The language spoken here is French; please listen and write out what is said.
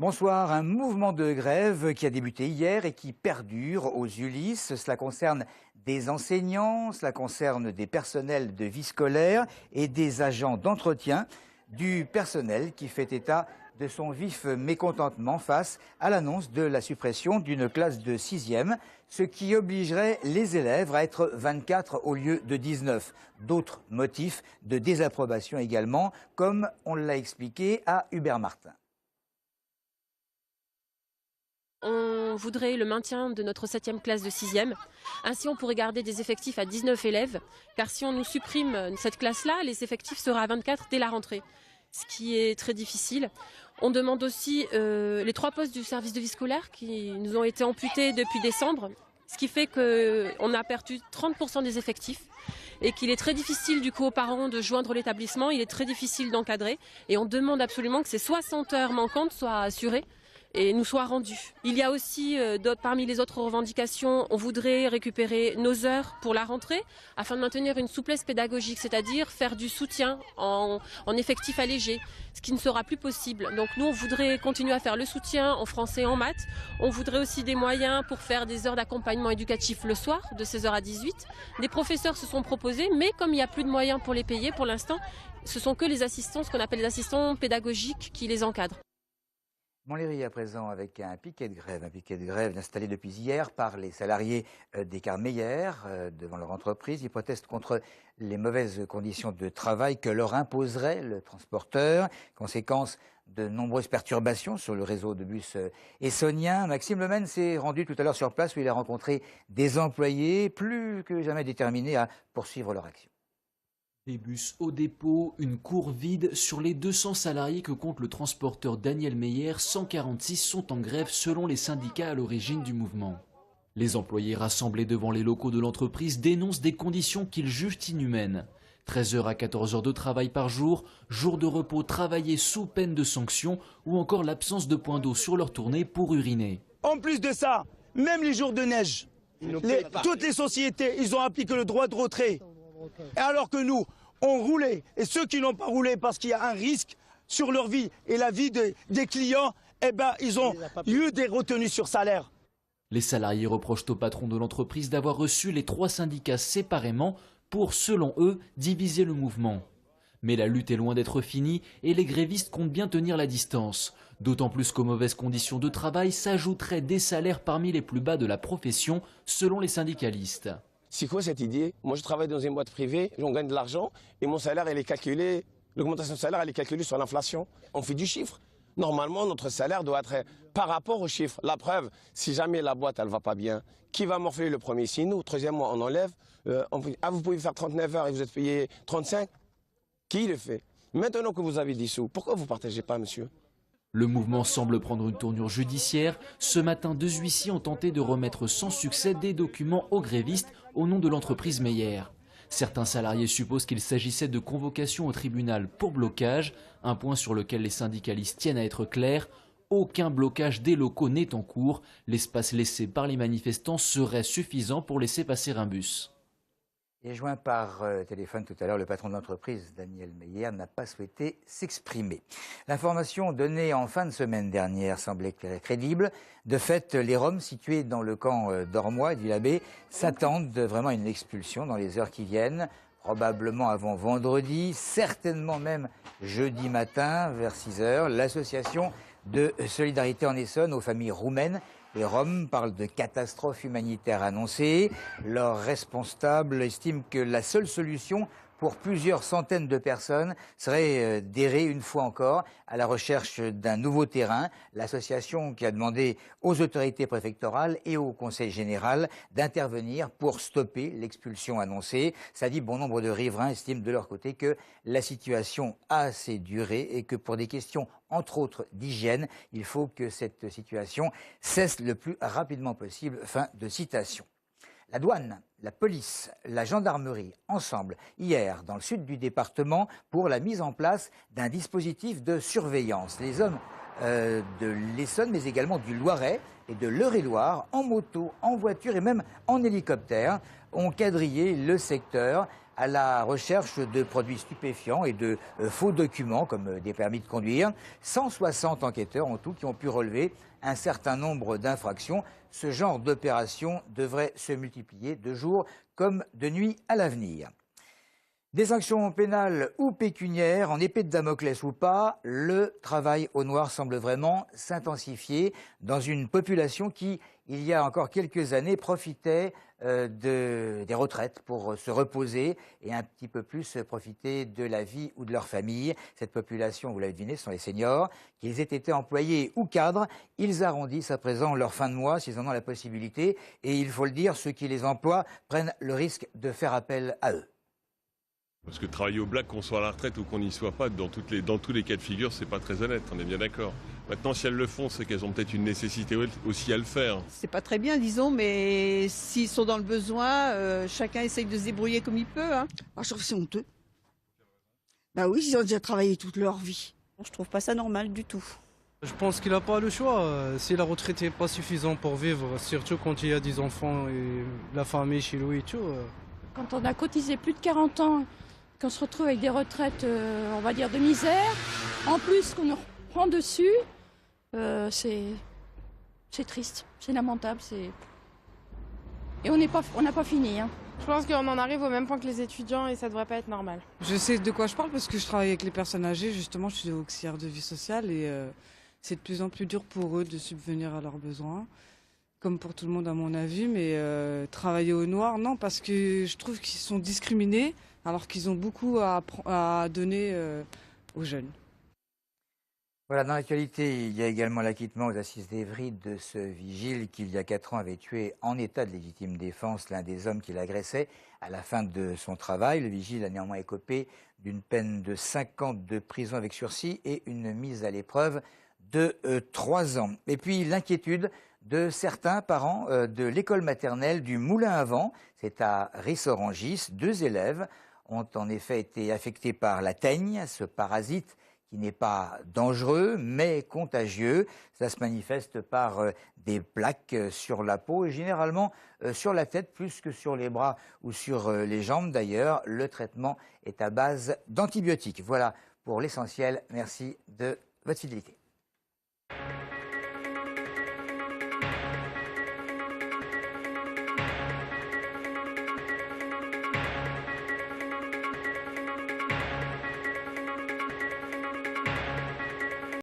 Bonsoir. Un mouvement de grève qui a débuté hier et qui perdure aux Ulysses. Cela concerne des enseignants, cela concerne des personnels de vie scolaire et des agents d'entretien du personnel qui fait état de son vif mécontentement face à l'annonce de la suppression d'une classe de 6e, ce qui obligerait les élèves à être 24 au lieu de 19. D'autres motifs de désapprobation également, comme on l'a expliqué à Hubert Martin. On voudrait le maintien de notre 7e classe de 6e. Ainsi, on pourrait garder des effectifs à 19 élèves, car si on nous supprime cette classe-là, les effectifs seraient à 24 dès la rentrée, ce qui est très difficile. On demande aussi les 3 postes du service de vie scolaire qui nous ont été amputés depuis décembre, ce qui fait qu'on a perdu 30% des effectifs et qu'il est très difficile du coup aux parents de joindre l'établissement, il est très difficile d'encadrer et on demande absolument que ces 60 heures manquantes soient assurées et nous soit rendu. Il y a aussi, parmi les autres revendications, on voudrait récupérer nos heures pour la rentrée afin de maintenir une souplesse pédagogique, c'est-à-dire faire du soutien en effectif allégé, ce qui ne sera plus possible. Donc nous, on voudrait continuer à faire le soutien en français et en maths. On voudrait aussi des moyens pour faire des heures d'accompagnement éducatif le soir, de 16h à 18h. Des professeurs se sont proposés, mais comme il n'y a plus de moyens pour les payer pour l'instant, ce sont que les assistants, ce qu'on appelle les assistants pédagogiques qui les encadrent. Montlhéry à présent avec un piquet de grève installé depuis hier par les salariés d'Écart Meyer devant leur entreprise. Ils protestent contre les mauvaises conditions de travail que leur imposerait le transporteur. Conséquence de nombreuses perturbations sur le réseau de bus essonnien. Maxime Lemaine s'est rendu tout à l'heure sur place où il a rencontré des employés plus que jamais déterminés à poursuivre leur action. Des bus au dépôt, une cour vide. Sur les 200 salariés que compte le transporteur Daniel Meyer, 146 sont en grève selon les syndicats à l'origine du mouvement. Les employés rassemblés devant les locaux de l'entreprise dénoncent des conditions qu'ils jugent inhumaines. 13h à 14h de travail par jour, jours de repos travaillés sous peine de sanction ou encore l'absence de points d'eau sur leur tournée pour uriner. En plus de ça, même les jours de neige, toutes les sociétés, ils ont appliqué le droit de retrait. Alors que nous, on roulait, et ceux qui n'ont pas roulé parce qu'il y a un risque sur leur vie et la vie des clients, eh ben, ils ont eu des retenues sur salaire. Les salariés reprochent au patron de l'entreprise d'avoir reçu les 3 syndicats séparément pour, selon eux, diviser le mouvement. Mais la lutte est loin d'être finie et les grévistes comptent bien tenir la distance. D'autant plus qu'aux mauvaises conditions de travail s'ajouteraient des salaires parmi les plus bas de la profession, selon les syndicalistes. C'est quoi cette idée? Moi, je travaille dans une boîte privée, on gagne de l'argent et mon salaire, elle est calculée, l'augmentation de salaire, elle est calculée sur l'inflation. On fait du chiffre. Normalement, notre salaire doit être par rapport au chiffre. La preuve, si jamais la boîte, elle va pas bien, qui va morfler le premier? C'est nous. 3e mois, on enlève. Vous pouvez faire 39 heures et vous êtes payé 35. Qui le fait? Maintenant que vous avez des sous, pourquoi vous ne partagez pas, monsieur? Le mouvement semble prendre une tournure judiciaire. Ce matin, 2 huissiers ont tenté de remettre sans succès des documents aux grévistes au nom de l'entreprise Meyer. Certains salariés supposent qu'il s'agissait de convocation au tribunal pour blocage, un point sur lequel les syndicalistes tiennent à être clairs. Aucun blocage des locaux n'est en cours. L'espace laissé par les manifestants serait suffisant pour laisser passer un bus. Et joint par téléphone tout à l'heure, le patron de l'entreprise, Daniel Meyer, n'a pas souhaité s'exprimer. L'information donnée en fin de semaine dernière semblait crédible. De fait, les Roms situés dans le camp d'Ormois et d'Île-Abbé s'attendent vraiment à une expulsion dans les heures qui viennent, probablement avant vendredi, certainement même jeudi matin vers 6h. L'association de solidarité en Essonne aux familles roumaines, les Roms, parlent de catastrophe humanitaire annoncée. Leurs responsables estiment que la seule solution pour plusieurs centaines de personnes serait d'errer une fois encore à la recherche d'un nouveau terrain. L'association qui a demandé aux autorités préfectorales et au Conseil général d'intervenir pour stopper l'expulsion annoncée. Ça dit, bon nombre de riverains estiment de leur côté que la situation a assez duré et que pour des questions, entre autres, d'hygiène, il faut que cette situation cesse le plus rapidement possible. Fin de citation. La douane, la police, la gendarmerie, ensemble, hier, dans le sud du département, pour la mise en place d'un dispositif de surveillance. Les hommes de l'Essonne, mais également du Loiret et de l'Eure-et-Loir, en moto, en voiture et même en hélicoptère, ont quadrillé le secteur à la recherche de produits stupéfiants et de faux documents comme des permis de conduire. 160 enquêteurs en tout qui ont pu relever un certain nombre d'infractions. Ce genre d'opération devrait se multiplier de jour comme de nuit à l'avenir. Des sanctions pénales ou pécuniaires, en épée de Damoclès ou pas, le travail au noir semble vraiment s'intensifier dans une population qui, il y a encore quelques années, profitait des retraites pour se reposer et un petit peu plus profiter de la vie ou de leur famille. Cette population, vous l'avez deviné, ce sont les seniors. Qu'ils aient été employés ou cadres, ils arrondissent à présent leur fin de mois s'ils en ont la possibilité. Et il faut le dire, ceux qui les emploient prennent le risque de faire appel à eux. Parce que travailler au black, qu'on soit à la retraite ou qu'on n'y soit pas, dans tous les cas de figure, c'est pas très honnête, on est bien d'accord. Maintenant, si elles le font, c'est qu'elles ont peut-être une nécessité aussi à le faire. C'est pas très bien, disons, mais s'ils sont dans le besoin, chacun essaye de se débrouiller comme il peut. Hein. Moi, je trouve que c'est honteux. Bah oui, ils ont déjà travaillé toute leur vie. Je trouve pas ça normal du tout. Je pense qu'il n'a pas le choix. Si la retraite n'est pas suffisante pour vivre, surtout quand il y a des enfants et la famille chez lui et tout. Quand on a cotisé plus de 40 ans, qu'on se retrouve avec des retraites, on va dire, de misère, en plus qu'on nous reprend dessus, c'est triste, c'est lamentable. Et on n'a pas fini. Hein. Je pense qu'on en arrive au même point que les étudiants et ça devrait pas être normal. Je sais de quoi je parle parce que je travaille avec les personnes âgées, justement, je suis auxiliaire de vie sociale et c'est de plus en plus dur pour eux de subvenir à leurs besoins, comme pour tout le monde à mon avis, mais travailler au noir, non, parce que je trouve qu'ils sont discriminés alors qu'ils ont beaucoup à donner aux jeunes. Voilà, dans l'actualité, il y a également l'acquittement aux assises d'Évry de ce vigile qui, il y a 4 ans, avait tué en état de légitime défense l'un des hommes qui l'agressait à la fin de son travail. Le vigile a néanmoins écopé d'une peine de 5 ans de prison avec sursis et une mise à l'épreuve de 3 ans. Et puis l'inquiétude de certains parents de l'école maternelle du Moulin à Vent, c'est à Rissorangis. 2 élèves ont en effet été affectés par la teigne, ce parasite qui n'est pas dangereux mais contagieux. Ça se manifeste par des plaques sur la peau et généralement sur la tête plus que sur les bras ou sur les jambes. D'ailleurs, le traitement est à base d'antibiotiques. Voilà pour l'essentiel. Merci de votre fidélité.